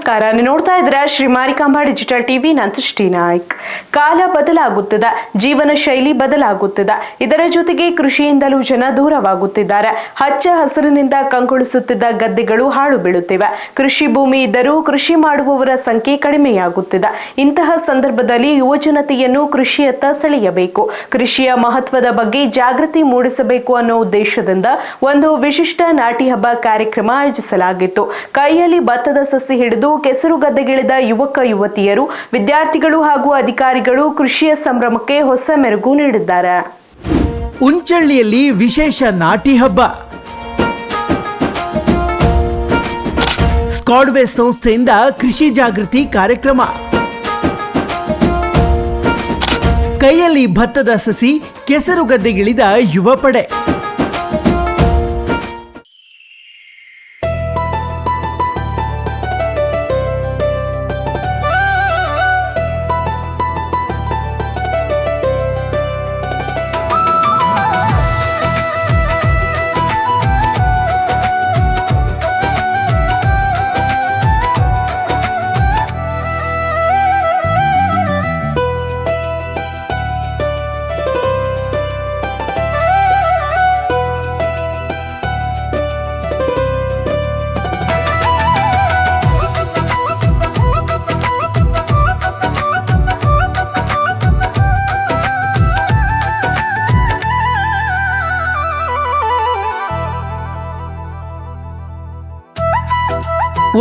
ನಮಸ್ಕಾರ. ನೀವು ನೋಡ್ತಾ ಇದ್ದೀರಾ ಶ್ರೀ ಮಾರಿಕಾಂಬಾ ಡಿಜಿಟಲ್ ಟಿವಿ. ನಾನು ಸೃಷ್ಟಿ ನಾಯ್ಕ್. ಕಾಲ ಬದಲಾಗುತ್ತಿದೆ, ಜೀವನ ಶೈಲಿ ಬದಲಾಗುತ್ತಿದೆ. ಇದರ ಜೊತೆಗೆ ಕೃಷಿಯಿಂದಲೂ ಜನ ದೂರವಾಗುತ್ತಿದ್ದಾರೆ. ಹಚ್ಚ ಹಸಿರಿನಿಂದ ಕಂಗೊಳಿಸುತ್ತಿದ್ದ ಗದ್ದೆಗಳು ಹಾಳು ಬೀಳುತ್ತಿವೆ. ಕೃಷಿ ಭೂಮಿ ಇದ್ದರೂ ಕೃಷಿ ಮಾಡುವವರ ಸಂಖ್ಯೆ ಕಡಿಮೆಯಾಗುತ್ತಿದೆ. ಇಂತಹ ಸಂದರ್ಭದಲ್ಲಿ ಯುವಜನತೆಯನ್ನು ಕೃಷಿಯತ್ತ ಸೆಳೆಯಬೇಕು, ಕೃಷಿಯ ಮಹತ್ವದ ಬಗ್ಗೆ ಜಾಗೃತಿ ಮೂಡಿಸಬೇಕು ಅನ್ನೋ ಉದ್ದೇಶದಿಂದ ಒಂದು ವಿಶಿಷ್ಟ ನಾಟಿ ಹಬ್ಬ ಕಾರ್ಯಕ್ರಮ ಆಯೋಜಿಸಲಾಗಿತ್ತು. ಕೈಯಲ್ಲಿ ಭತ್ತದ ಸಸಿ ಹಿಡಿದು ಕೆಸರು ಗದ್ದೆಗಿಳಿದ ಯುವಕ ಯುವತಿಯರು, ವಿದ್ಯಾರ್ಥಿಗಳು ಹಾಗೂ ಅಧಿಕಾರಿಗಳು ಕೃಷಿಯ ಸಂಭ್ರಮಕ್ಕೆ ಹೊಸ ಮೆರುಗು ನೀಡಿದ್ದಾರೆ. ಉಂಚಳ್ಳಿಯಲ್ಲಿ ವಿಶೇಷ ನಾಟಿ ಹಬ್ಬ. ಸ್ಕಾಡ್ವೇ ಸಂಸ್ಥೆಯಿಂದ ಕೃಷಿ ಜಾಗೃತಿ ಕಾರ್ಯಕ್ರಮ. ಕೈಯಲ್ಲಿ ಭತ್ತದ ಸಸಿ, ಕೆಸರು ಗದ್ದೆಗಿಳಿದ ಯುವ ಪಡೆ.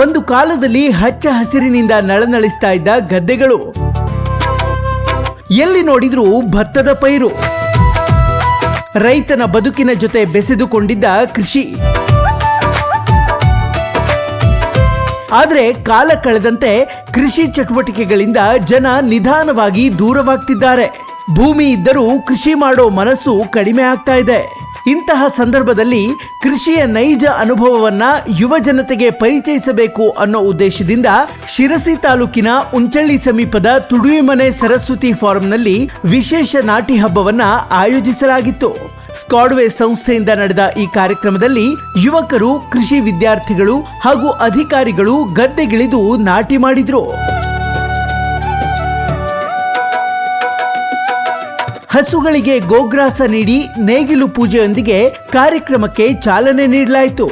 ಒಂದು ಕಾಲದಲ್ಲಿ ಹಚ್ಚ ಹಸಿರಿನಿಂದ ನಳನಳಿಸ್ತಾ ಇದ್ದ ಗದ್ದೆಗಳು, ಎಲ್ಲಿ ನೋಡಿದ್ರೂ ಭತ್ತದ ಪೈರು. ರೈತನ ಬದುಕಿನ ಜೊತೆ ಬೆಸೆದುಕೊಂಡಿದ್ದ ಕೃಷಿ. ಆದರೆ ಕಾಲ ಕಳೆದಂತೆ ಕೃಷಿ ಚಟುವಟಿಕೆಗಳಿಂದ ಜನ ನಿಧಾನವಾಗಿ ದೂರವಾಗ್ತಿದ್ದಾರೆ. ಭೂಮಿ ಇದ್ದರೂ ಕೃಷಿ ಮಾಡೋ ಮನಸ್ಸು ಕಡಿಮೆ ಆಗ್ತಾ ಇದೆ. ಇಂತಹ ಸಂದರ್ಭದಲ್ಲಿ ಕೃಷಿಯ ನೈಜ ಅನುಭವವನ್ನ ಯುವ ಜನತೆಗೆ ಪರಿಚಯಿಸಬೇಕು ಅನ್ನೋ ಉದ್ದೇಶದಿಂದ ಶಿರಸಿ ತಾಲೂಕಿನ ಉಂಚಳ್ಳಿ ಸಮೀಪದ ತುಡುವಿಮನೆ ಸರಸ್ವತಿ ಫಾರಂನಲ್ಲಿ ವಿಶೇಷ ನಾಟಿ ಹಬ್ಬವನ್ನ ಆಯೋಜಿಸಲಾಗಿತ್ತು. ಸ್ಕಾಡ್ವೇ ಸಂಸ್ಥೆಯಿಂದ ನಡೆದ ಈ ಕಾರ್ಯಕ್ರಮದಲ್ಲಿ ಯುವಕರು, ಕೃಷಿ ವಿದ್ಯಾರ್ಥಿಗಳು ಹಾಗೂ ಅಧಿಕಾರಿಗಳು ಗದ್ದೆಗಿಳಿದು ನಾಟಿ ಮಾಡಿದ್ರು. ಹಸುಗಳಿಗೆ ಗೋಗ್ರಾಸ ನೀಡಿ ನೇಗಿಲು ಪೂಜೆಯೊಂದಿಗೆ ಕಾರ್ಯಕ್ರಮಕ್ಕೆ ಚಾಲನೆ ನೀಡಲಾಯಿತು.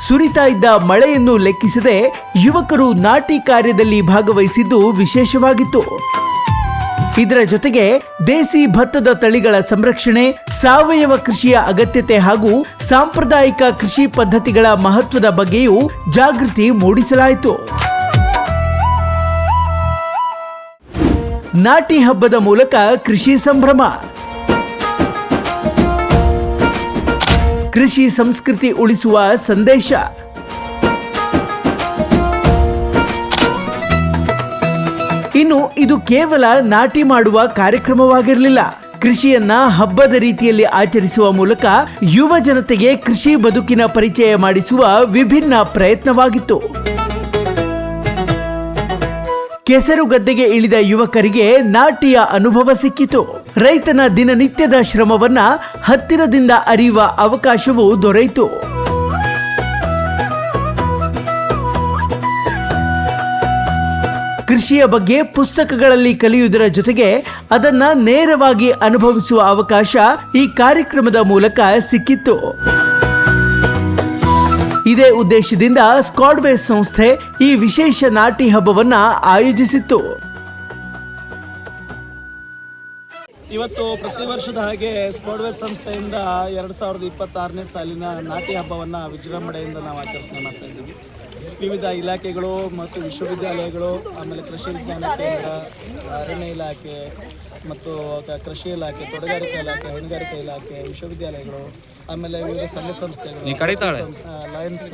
ಸುರಿತಾ ಇದ್ದ ಮಳೆಯನ್ನು ಲೆಕ್ಕಿಸದೆ ಯುವಕರು ನಾಟಿ ಕಾರ್ಯದಲ್ಲಿ ಭಾಗವಹಿಸಿದ್ದು ವಿಶೇಷವಾಗಿತ್ತು. ಇದರ ಜೊತೆಗೆ ದೇಸಿ ಭತ್ತದ ತಳಿಗಳ ಸಂರಕ್ಷಣೆ, ಸಾವಯವ ಕೃಷಿಯ ಅಗತ್ಯತೆ ಹಾಗೂ ಸಾಂಪ್ರದಾಯಿಕ ಕೃಷಿ ಪದ್ಧತಿಗಳ ಮಹತ್ವದ ಬಗ್ಗೆಯೂ ಜಾಗೃತಿ ಮೂಡಿಸಲಾಯಿತು. ನಾಟಿ ಹಬ್ಬದ ಮೂಲಕ ಕೃಷಿ ಸಂಭ್ರಮ. ಕೃಷಿ ಸಂಸ್ಕೃತಿ ಉಳಿಸುವ ಸಂದೇಶ. ಇನ್ನು ಇದು ಕೇವಲ ನಾಟಿ ಮಾಡುವ ಕಾರ್ಯಕ್ರಮವಾಗಿರಲಿಲ್ಲ. ಕೃಷಿಯನ್ನ ಹಬ್ಬದ ರೀತಿಯಲ್ಲಿ ಆಚರಿಸುವ ಮೂಲಕ ಯುವ ಜನತೆಗೆ ಕೃಷಿ ಬದುಕಿನ ಪರಿಚಯ ಮಾಡಿಸುವ ವಿಭಿನ್ನ ಪ್ರಯತ್ನವಾಗಿತ್ತು. ಕೆಸರು ಗದ್ದೆಗೆ ಇಳಿದ ಯುವಕರಿಗೆ ನಾಟಿಯ ಅನುಭವ ಸಿಕ್ಕಿತು. ರೈತನ ದಿನನಿತ್ಯದ ಶ್ರಮವನ್ನ ಹತ್ತಿರದಿಂದ ಅರಿಯುವ ಅವಕಾಶವೂ ದೊರೆಯಿತು. ಕೃಷಿಯ ಬಗ್ಗೆ ಪುಸ್ತಕಗಳಲ್ಲಿ ಕಲಿಯುವುದರ ಜೊತೆಗೆ ಅದನ್ನ ನೇರವಾಗಿ ಅನುಭವಿಸುವ ಅವಕಾಶ ಈ ಕಾರ್ಯಕ್ರಮದ ಮೂಲಕ ಸಿಕ್ಕಿತ್ತು. ಇದೇ ಉದ್ದೇಶದಿಂದ ಸ್ಕಾಡ್ವೇ ಸಂಸ್ಥೆ ಈ ವಿಶೇಷ ನಾಟಿ ಹಬ್ಬವನ್ನ ಆಯೋಜಿಸಿತ್ತು. ಇವತ್ತು ಪ್ರತಿ ವರ್ಷದ ಹಾಗೆ ಸ್ಕಾಡ್ವೇ ಸಂಸ್ಥೆಯಿಂದ 2026ನೇ ಸಾಲಿನ ನಾಟಿ ಹಬ್ಬವನ್ನು ವಿಜೃಂಭಣೆಯಿಂದ ನಾವು ಆಚರಿಸೋಣ ಮಾಡ್ತಾ ಇದ್ದೀವಿ. ವಿವಿಧ ಇಲಾಖೆಗಳು ಮತ್ತು ವಿಶ್ವವಿದ್ಯಾಲಯಗಳು, ಆಮೇಲೆ ಕೃಷಿ ವಿಜ್ಞಾನ ಕೇಂದ್ರ, ಅರಣ್ಯ ಇಲಾಖೆ ಮತ್ತು ಕೃಷಿ ಇಲಾಖೆ, ತೋಟಗಾರಿಕೆ ಇಲಾಖೆ, ಹೈನುಗಾರಿಕೆ ಇಲಾಖೆ, ವಿಶ್ವವಿದ್ಯಾಲಯಗಳು, ಆಮೇಲೆ ವಿವಿಧ ಸಂಘ ಸಂಸ್ಥೆಗಳು, ಲಯನ್ಸ್,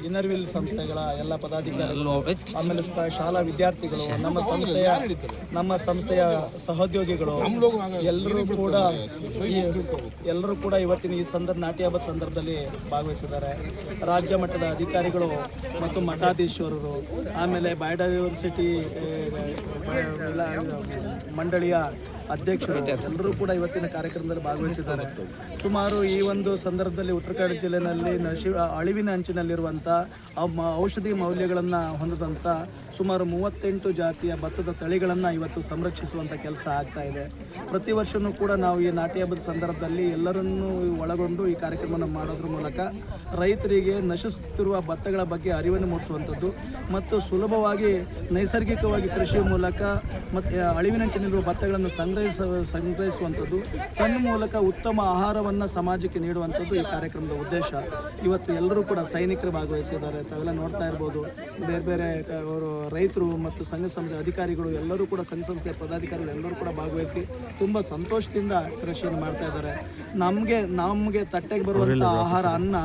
ಇನ್ನರ್ವಿಲ್ ಸಂಸ್ಥೆಗಳ ಎಲ್ಲ ಪದಾಧಿಕಾರಿಗಳು, ಆಮೇಲೆ ಶಾಲಾ ವಿದ್ಯಾರ್ಥಿಗಳು, ನಮ್ಮ ಸಂಸ್ಥೆಯ ಸಹೋದ್ಯೋಗಿಗಳು ಎಲ್ಲರೂ ಕೂಡ ಇವತ್ತಿನ ಈ ನಾಟಿ ಹಬ್ಬದ ಸಂದರ್ಭದಲ್ಲಿ ಭಾಗವಹಿಸಿದ್ದಾರೆ. ರಾಜ್ಯ ಮಟ್ಟದ ಅಧಿಕಾರಿಗಳು ಮತ್ತು ಮಠಾಧೀಶ್ವರರು, ಆಮೇಲೆ ಬಯೋಡೈವರ್ಸಿಟಿ ಮಂಡಳಿಯ ಅಧ್ಯಕ್ಷರು ಎಲ್ಲರೂ ಕೂಡ ಇವತ್ತಿನ ಕಾರ್ಯಕ್ರಮದಲ್ಲಿ ಭಾಗವಹಿಸಿದ್ದಾರೆ. ಸುಮಾರು ಈ ಒಂದು ಸಂದರ್ಭದಲ್ಲಿ ಉತ್ತರ ಕನ್ನಡ ಜಿಲ್ಲೆಯಲ್ಲಿ ಅಳಿವಿನ ಅಂಚಿನಲ್ಲಿರುವಂಥ ಔಷಧಿ ಮೌಲ್ಯಗಳನ್ನು ಹೊಂದಿದಂಥ ಸುಮಾರು 38 ಜಾತಿಯ ಭತ್ತದ ತಳಿಗಳನ್ನು ಇವತ್ತು ಸಂರಕ್ಷಿಸುವಂಥ ಕೆಲಸ ಆಗ್ತಾ ಇದೆ. ಪ್ರತಿ ವರ್ಷವೂ ಕೂಡ ನಾವು ಈ ನಾಟಿ ಹಬ್ಬದ ಸಂದರ್ಭದಲ್ಲಿ ಎಲ್ಲರನ್ನೂ ಒಳಗೊಂಡು ಈ ಕಾರ್ಯಕ್ರಮವನ್ನು ಮಾಡೋದ್ರ ಮೂಲಕ ರೈತರಿಗೆ ನಶಿಸುತ್ತಿರುವ ಭತ್ತಗಳ ಬಗ್ಗೆ ಅರಿವನ್ನು ಮೂಡಿಸುವಂಥದ್ದು ಮತ್ತು ಸುಲಭವಾಗಿ ನೈಸರ್ಗಿಕವಾಗಿ ಕೃಷಿಯ ಮೂಲಕ ಮತ್ತು ಅಳಿವಿನಂಚಿನಲ್ಲಿರುವ ಭತ್ತಗಳನ್ನು ಸಂಗ್ರಹಿಸುವಂಥದ್ದು, ತನ್ನ ಮೂಲಕ ಉತ್ತಮ ಆಹಾರವನ್ನು ಸಮಾಜಕ್ಕೆ ನೀಡುವಂಥದ್ದು ಈ ಕಾರ್ಯಕ್ರಮದ ಉದ್ದೇಶ. ಇವತ್ತು ಎಲ್ಲರೂ ಕೂಡ ಸೈನಿಕರು ಭಾಗವಹಿಸಿದ್ದಾರೆ. ತಾವೆಲ್ಲ ನೋಡ್ತಾ ಇರ್ಬೋದು. ಬೇರೆ ಬೇರೆ ಅವರು ರೈತರು ಮತ್ತು ಸಂಘ ಸಂಸ್ಥೆ ಅಧಿಕಾರಿಗಳು ಎಲ್ಲರೂ ಕೂಡ ಸಂಘ ಸಂಸ್ಥೆಯ ಪದಾಧಿಕಾರಿಗಳು ಎಲ್ಲರೂ ಕೂಡ ಭಾಗವಹಿಸಿ ತುಂಬ ಸಂತೋಷದಿಂದ ಕೃಷಿಯನ್ನು ಮಾಡ್ತಾ ಇದ್ದಾರೆ. ನಮಗೆ ತಟ್ಟೆಗೆ ಬರುವಂಥ ಆಹಾರ ಅನ್ನ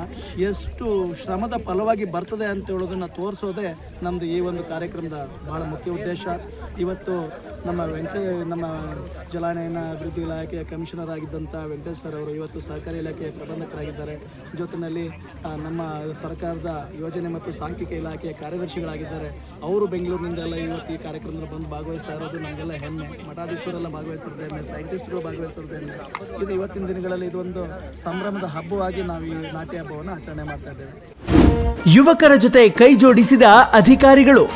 ಎಷ್ಟು ಶ್ರಮದ ಫಲವಾಗಿ ಬರ್ತದೆ ಅಂತ ಹೇಳೋದನ್ನು ತೋರಿಸೋದೇ ನಮ್ಮದು ಈ ಒಂದು ಕಾರ್ಯಕ್ರಮದ ಬಹಳ ಮುಖ್ಯ ಉದ್ದೇಶ. ಇವತ್ತು ನಮ್ಮ ಜಲಾನಯನ ಅಭಿವೃದ್ಧಿ ಇಲಾಖೆಯ ಕಮಿಷನರ್ ಆಗಿದ್ದಂಥ ವೆಂಕಟೇಶ್ ಸರ್ ಅವರು ಇವತ್ತು ಸಹಕಾರಿ ಇಲಾಖೆಯ ಪ್ರಬಂಧಕರಾಗಿದ್ದಾರೆ. ಜೊತೆಯಲ್ಲಿ ನಮ್ಮ ಸರ್ಕಾರದ ಯೋಜನೆ ಮತ್ತು ಸಾಂಖ್ಯಿಕ ಇಲಾಖೆಯ ಕಾರ್ಯದರ್ಶಿಗಳಾಗಿದ್ದಾರೆ. ಅವರು ಬೆಂಗಳೂರಿನಿಂದೆಲ್ಲ ಇವತ್ತು ಈ ಕಾರ್ಯಕ್ರಮದಲ್ಲಿ ಬಂದು ಭಾಗವಹಿಸ್ತಾ ಇರೋದು ನಮಗೆಲ್ಲ ಹೆಮ್ಮೆ. ಮಠಾಧೀಶರೆಲ್ಲ ಭಾಗವಹಿಸ್ತಿರೋದು ಹೆಮ್ಮೆ, ಸೈಂಟಿಸ್ಟ್ಗಳು ಭಾಗವಹಿಸ್ತಿರೋದು ಹೆಮ್ಮೆ. ಇದು ಇವತ್ತಿನ ದಿನಗಳಲ್ಲಿ ಇದೊಂದು ಸಂಭ್ರಮದ ಹಬ್ಬವಾಗಿ ನಾವು ಈ ನಾಟ್ಯ ಹಬ್ಬವನ್ನು ಆಚರಣೆ ಮಾಡ್ತಾ ಇದ್ದೇವೆ. ಯುವಕರ ಜೊತೆ ಕೈ ಜೋಡಿಸಿದ ಅಧಿಕಾರಿಗಳು.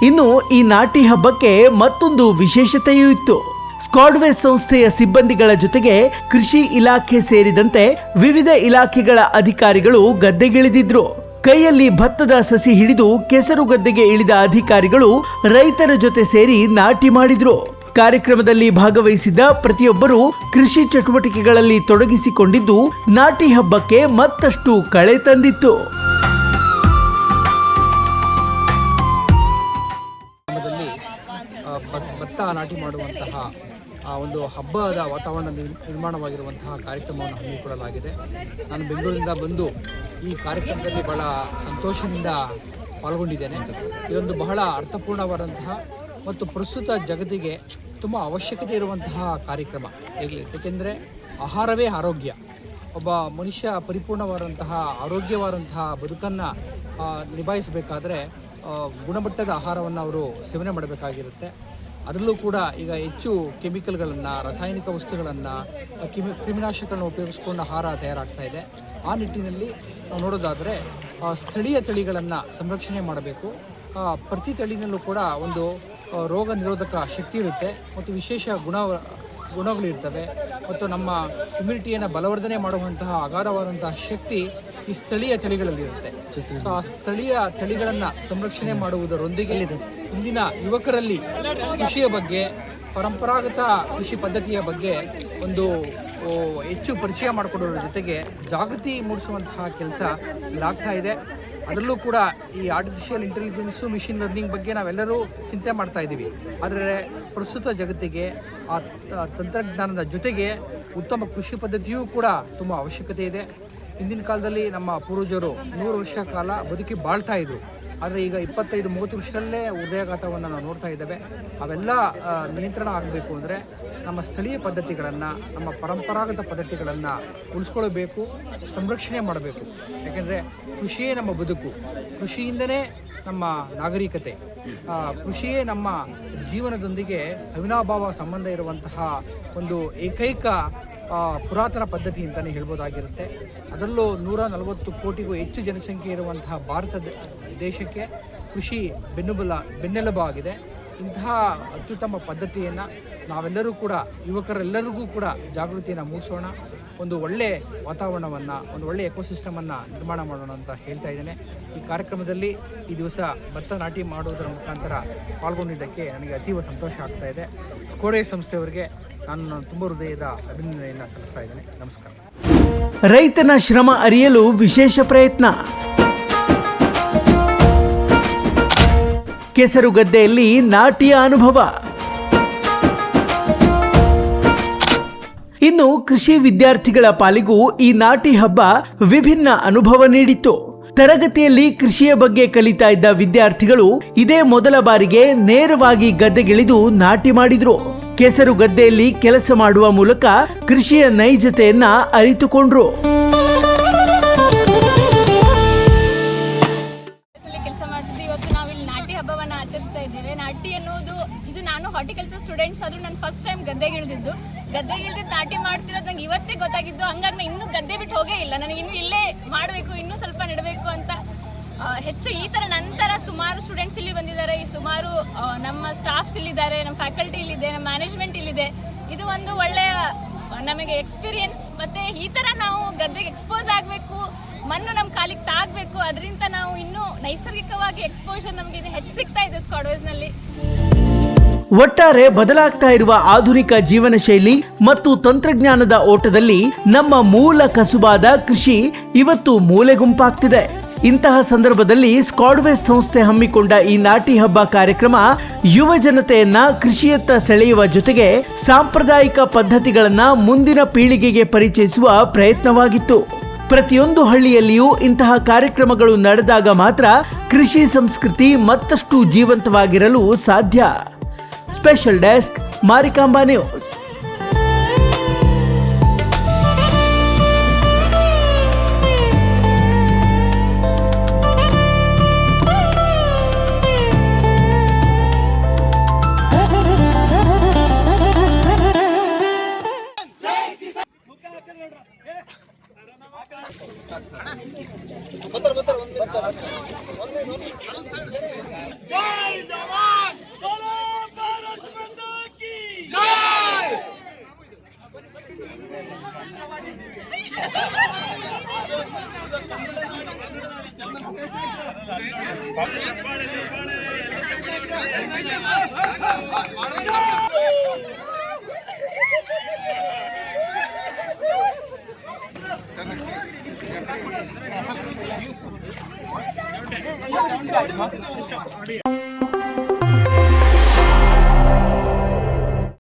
ಇನ್ನು ಈ ನಾಟಿ ಹಬ್ಬಕ್ಕೆ ಮತ್ತೊಂದು ವಿಶೇಷತೆಯೂ ಇತ್ತು. ಸ್ಕ್ವಾಡ್ವೇಸ್ ಸಂಸ್ಥೆಯ ಸಿಬ್ಬಂದಿಗಳ ಜೊತೆಗೆ ಕೃಷಿ ಇಲಾಖೆ ಸೇರಿದಂತೆ ವಿವಿಧ ಇಲಾಖೆಗಳ ಅಧಿಕಾರಿಗಳು ಗದ್ದೆಗಿಳಿದಿದ್ರು. ಕೈಯಲ್ಲಿ ಭತ್ತದ ಸಸಿ ಹಿಡಿದು ಕೆಸರು ಗದ್ದೆಗೆ ಇಳಿದ ಅಧಿಕಾರಿಗಳು ರೈತರ ಜೊತೆ ಸೇರಿ ನಾಟಿ ಮಾಡಿದ್ರು. ಕಾರ್ಯಕ್ರಮದಲ್ಲಿ ಭಾಗವಹಿಸಿದ್ದ ಪ್ರತಿಯೊಬ್ಬರು ಕೃಷಿ ಚಟುವಟಿಕೆಗಳಲ್ಲಿ ತೊಡಗಿಸಿಕೊಂಡಿದ್ದು ನಾಟಿ ಹಬ್ಬಕ್ಕೆ ಮತ್ತಷ್ಟು ಕಳೆ ತಂದಿತ್ತು. ಭತ್ತ ನಾಟಿ ಮಾಡುವಂತಹ ಒಂದು ಹಬ್ಬದ ವಾತಾವರಣ ನಿರ್ಮಾಣವಾಗಿರುವಂತಹ ಕಾರ್ಯಕ್ರಮವನ್ನು ಹಮ್ಮಿಕೊಳ್ಳಲಾಗಿದೆ. ನಾನು ಬೆಂಗಳೂರಿನಿಂದ ಬಂದು ಈ ಕಾರ್ಯಕ್ರಮದಲ್ಲಿ ಬಹಳ ಸಂತೋಷದಿಂದ ಪಾಲ್ಗೊಂಡಿದ್ದೇನೆ. ಇದೊಂದು ಬಹಳ ಅರ್ಥಪೂರ್ಣವಾದಂತಹ ಮತ್ತು ಪ್ರಸ್ತುತ ಜಗತ್ತಿಗೆ ತುಂಬ ಅವಶ್ಯಕತೆ ಇರುವಂತಹ ಕಾರ್ಯಕ್ರಮ ಏಕೆಂದರೆ ಆಹಾರವೇ ಆರೋಗ್ಯ. ಒಬ್ಬ ಮನುಷ್ಯ ಪರಿಪೂರ್ಣವಾದಂತಹ ಆರೋಗ್ಯವಾದಂತಹ ಬದುಕನ್ನು ನಿಭಾಯಿಸಬೇಕಾದ್ರೆ ಗುಣಮಟ್ಟದ ಆಹಾರವನ್ನು ಅವರು ಸೇವನೆ ಮಾಡಬೇಕಾಗಿರುತ್ತೆ. ಅದರಲ್ಲೂ ಕೂಡ ಈಗ ಹೆಚ್ಚು ಕೆಮಿಕಲ್ಗಳನ್ನು, ರಾಸಾಯನಿಕ ವಸ್ತುಗಳನ್ನು, ಕ್ರಿಮಿನಾಶಕಗಳನ್ನು ಉಪಯೋಗಿಸ್ಕೊಂಡು ಆಹಾರ ತಯಾರಾಗ್ತಾ ಇದೆ. ಆ ನಿಟ್ಟಿನಲ್ಲಿ ನಾವು ನೋಡೋದಾದರೆ ಸ್ಥಳೀಯ ತಳಿಗಳನ್ನು ಸಂರಕ್ಷಣೆ ಮಾಡಬೇಕು. ಪ್ರತಿ ತಳಿನಲ್ಲೂ ಕೂಡ ಒಂದು ರೋಗ ನಿರೋಧಕ ಶಕ್ತಿ ಇರುತ್ತೆ ಮತ್ತು ವಿಶೇಷ ಗುಣಗಳಿರ್ತವೆ ಮತ್ತು ನಮ್ಮ ಇಮ್ಯುನಿಟಿಯನ್ನು ಬಲವರ್ಧನೆ ಮಾಡುವಂತಹ ಅಗಾಧವಾದಂತಹ ಶಕ್ತಿ ಈ ಸ್ಥಳೀಯ ತಳಿಗಳಲ್ಲಿರುತ್ತೆ. ಸೊ ಆ ಸ್ಥಳೀಯ ತಳಿಗಳನ್ನು ಸಂರಕ್ಷಣೆ ಮಾಡುವುದರೊಂದಿಗೆ ಇಂದಿನ ಯುವಕರಲ್ಲಿ ಕೃಷಿಯ ಬಗ್ಗೆ, ಪರಂಪರಾಗತ ಕೃಷಿ ಪದ್ಧತಿಯ ಬಗ್ಗೆ ಒಂದು ಹೆಚ್ಚು ಪರಿಚಯ ಮಾಡಿಕೊಡೋದ್ರ ಜೊತೆಗೆ ಜಾಗೃತಿ ಮೂಡಿಸುವಂತಹ ಕೆಲಸ ಇದಾಗ್ತಾ ಇದೆ. ಅದರಲ್ಲೂ ಕೂಡ ಈ ಆರ್ಟಿಫಿಷಿಯಲ್ ಇಂಟೆಲಿಜೆನ್ಸು, ಮಿಷಿನ್ ಲರ್ನಿಂಗ್ ಬಗ್ಗೆ ನಾವೆಲ್ಲರೂ ಚಿಂತೆ ಮಾಡ್ತಾ ಇದ್ದೀವಿ. ಆದರೆ ಪ್ರಸ್ತುತ ಜಗತ್ತಿಗೆ ಆ ತಂತ್ರಜ್ಞಾನದ ಜೊತೆಗೆ ಉತ್ತಮ ಕೃಷಿ ಪದ್ಧತಿಯೂ ಕೂಡ ತುಂಬ ಅವಶ್ಯಕತೆ ಇದೆ. ಹಿಂದಿನ ಕಾಲದಲ್ಲಿ ನಮ್ಮ ಪೂರ್ವಜರು 100 ವರ್ಷ ಕಾಲ ಬದುಕಿ ಬಾಳ್ತಾ ಇದ್ರು. ಆದರೆ ಈಗ 25-30 ವರ್ಷದಲ್ಲೇ ಹೃದಯಾಘಾತವನ್ನು ನಾವು ನೋಡ್ತಾ ಇದ್ದೇವೆ. ಅವೆಲ್ಲ ನಿಯಂತ್ರಣ ಆಗಬೇಕು ಅಂದರೆ ನಮ್ಮ ಸ್ಥಳೀಯ ಪದ್ಧತಿಗಳನ್ನು, ನಮ್ಮ ಪರಂಪರಾಗತ ಪದ್ಧತಿಗಳನ್ನು ಉಳಿಸ್ಕೊಳ್ಬೇಕು, ಸಂರಕ್ಷಣೆ ಮಾಡಬೇಕು. ಯಾಕೆಂದರೆ ಕೃಷಿಯೇ ನಮ್ಮ ಬದುಕು, ಕೃಷಿಯಿಂದನೇ ನಮ್ಮ ನಾಗರಿಕತೆ, ಕೃಷಿಯೇ ನಮ್ಮ ಜೀವನದೊಂದಿಗೆ ಅವಿನಾಭಾವ ಸಂಬಂಧ ಇರುವಂತಹ ಒಂದು ಏಕೈಕ ಪುರಾತನ ಪದ್ಧತಿ ಅಂತಲೇ ಹೇಳ್ಬೋದಾಗಿರುತ್ತೆ. ಅದರಲ್ಲೂ 140 ಕೋಟಿಗೂ ಹೆಚ್ಚು ಜನಸಂಖ್ಯೆ ಇರುವಂತಹ ಭಾರತ ದೇಶಕ್ಕೆ ಕೃಷಿ ಬೆನ್ನೆಲುಬು ಆಗಿದೆ. ಇಂತಹ ಅತ್ಯುತ್ತಮ ಪದ್ಧತಿಯನ್ನು ನಾವೆಲ್ಲರೂ ಕೂಡ, ಯುವಕರೆಲ್ಲರಿಗೂ ಕೂಡ ಜಾಗೃತಿಯನ್ನು ಮೂಡಿಸೋಣ. ಒಂದು ಒಳ್ಳೆಯ ವಾತಾವರಣವನ್ನು, ಒಂದು ಒಳ್ಳೆಯ ಎಕೋಸಿಸ್ಟಮನ್ನು ನಿರ್ಮಾಣ ಮಾಡೋಣ ಅಂತ ಹೇಳ್ತಾ ಇದ್ದೇನೆ. ಈ ಕಾರ್ಯಕ್ರಮದಲ್ಲಿ ಈ ದಿವಸ ಭತ್ತ ನಾಟಿ ಮಾಡುವುದರ ಮುಖಾಂತರ ಪಾಲ್ಗೊಂಡಿದ್ದಕ್ಕೆ ನನಗೆ ಅತೀವ ಸಂತೋಷ ಆಗ್ತಾ ಇದೆ. ಸ್ಕ್ವಾಡ್ವೇಸ್ ಸಂಸ್ಥೆಯವರಿಗೆ ನಾನು ತುಂಬ ಹೃದಯದ ಅಭಿನಂದನೆಯನ್ನು ಸಲ್ಲಿಸ್ತಾ ಇದ್ದೇನೆ. ನಮಸ್ಕಾರ. ರೈತನ ಶ್ರಮ ಅರಿಯಲು ವಿಶೇಷ ಪ್ರಯತ್ನ. ಕೆಸರು ಗದ್ದೆಯಲ್ಲಿ ನಾಟಿಯ ಅನುಭವ. ಇನ್ನು ಕೃಷಿ ವಿದ್ಯಾರ್ಥಿಗಳ ಪಾಲಿಗೂ ಈ ನಾಟಿ ಹಬ್ಬ ವಿಭಿನ್ನ ಅನುಭವ ನೀಡಿತ್ತು. ತರಗತಿಯಲ್ಲಿ ಕೃಷಿಯ ಬಗ್ಗೆ ಕಲಿತಾ ಇದ್ದ ವಿದ್ಯಾರ್ಥಿಗಳು ಇದೇ ಮೊದಲ ಬಾರಿಗೆ ನೇರವಾಗಿ ಗದ್ದೆಗಿಳಿದು ನಾಟಿ ಮಾಡಿದ್ರು. ಕೆಸರು ಗದ್ದೆಯಲ್ಲಿ ಕೆಲಸ ಮಾಡುವ ಮೂಲಕ ಕೃಷಿಯ ನೈಜತೆಯನ್ನ ಅರಿತುಕೊಂಡ್ರು. ಹಬ್ಬವನ್ನು ಆಚರಿಸ್ತಾ ಇದ್ದೇವೆ. ನಾಟಿ ಅನ್ನೋದು ಇದು ನಾನು ಹಾರ್ಟಿಕಲ್ಚರ್ ಸ್ಟೂಡೆಂಟ್ಸ್ ಆದರೂ ನಾನು ಫಸ್ಟ್ ಟೈಮ್ ಗದ್ದೆಗಿಳಿದಿದ್ದು ನಾಟಿ ಮಾಡ್ತಿರೋದು ನಂಗೆ ಇವತ್ತೇ ಗೊತ್ತಾಗಿದ್ದು. ಹಂಗಾಗಿ ನಾನು ಇನ್ನೂ ಗದ್ದೆ ಬಿಟ್ಟು ಹೋಗೇ ಇಲ್ಲ. ನನಗೆ ಇನ್ನೂ ಇಲ್ಲೇ ಮಾಡಬೇಕು, ಇನ್ನೂ ಸ್ವಲ್ಪ ನೆಡಬೇಕು ಅಂತ ಹೆಚ್ಚು ಈ ಥರ ನಂತರ ಸುಮಾರು ಸ್ಟೂಡೆಂಟ್ಸ್ ಇಲ್ಲಿ ಬಂದಿದ್ದಾರೆ. ಈ ಸುಮಾರು ನಮ್ಮ ಸ್ಟಾಫ್ಸ್ ಇಲ್ಲಿದ್ದಾರೆ, ನಮ್ಮ ಫ್ಯಾಕಲ್ಟಿ ಇಲ್ಲಿದೆ, ನಮ್ಮ ಮ್ಯಾನೇಜ್ಮೆಂಟ್ ಇಲ್ಲಿದೆ. ಇದು ಒಂದು ಒಳ್ಳೆಯ ನಮಗೆ ಎಕ್ಸ್ಪೀರಿಯನ್ಸ್. ಮತ್ತು ಈ ಥರ ನಾವು ಗದ್ದೆಗೆ ಎಕ್ಸ್ಪೋಸ್ ಆಗಬೇಕು, ಮಣ್ಣು ನಮ್ಮ ಕಾಲಿಗೆ ತಾಗಬೇಕು. ಅದರಿಂದ ನಾವು ಇನ್ನೂ ನೈಸರ್ಗಿಕವಾಗಿ ಎಕ್ಸ್ಪೋಜರ್ ನಮಗೆ ಹೆಚ್ಚು ಸಿಗ್ತಾ ಇದೆ ಸ್ಕ್ವಾಡ್ವೇಸ್ನಲ್ಲಿ. ಒಟ್ಟಾರೆ ಬದಲಾಗ್ತಾ ಇರುವ ಆಧುನಿಕ ಜೀವನ ಶೈಲಿ ಮತ್ತು ತಂತ್ರಜ್ಞಾನದ ಓಟದಲ್ಲಿ ನಮ್ಮ ಮೂಲ ಕಸುಬಾದ ಕೃಷಿ ಇವತ್ತು ಮೂಲೆಗುಂಪಾಗ್ತಿದೆ. ಇಂತಹ ಸಂದರ್ಭದಲ್ಲಿ ಸ್ಕ್ವಾಡ್ವೇಸ್ ಸಂಸ್ಥೆ ಹಮ್ಮಿಕೊಂಡ ಈ ನಾಟಿ ಹಬ್ಬ ಕಾರ್ಯಕ್ರಮ ಯುವ ಜನತೆಯನ್ನ ಕೃಷಿಯತ್ತ ಸೆಳೆಯುವ ಜೊತೆಗೆ ಸಾಂಪ್ರದಾಯಿಕ ಪದ್ಧತಿಗಳನ್ನ ಮುಂದಿನ ಪೀಳಿಗೆಗೆ ಪರಿಚಯಿಸುವ ಪ್ರಯತ್ನವಾಗಿತ್ತು. ಪ್ರತಿಯೊಂದು ಹಳ್ಳಿಯಲ್ಲಿಯೂ ಇಂತಹ ಕಾರ್ಯಕ್ರಮಗಳು ನಡೆದಾಗ ಮಾತ್ರ ಕೃಷಿ ಸಂಸ್ಕೃತಿ ಮತ್ತಷ್ಟು ಜೀವಂತವಾಗಿರಲು ಸಾಧ್ಯ. Special desk Marikamba news. जय जवान बोलो भारत माता की जय।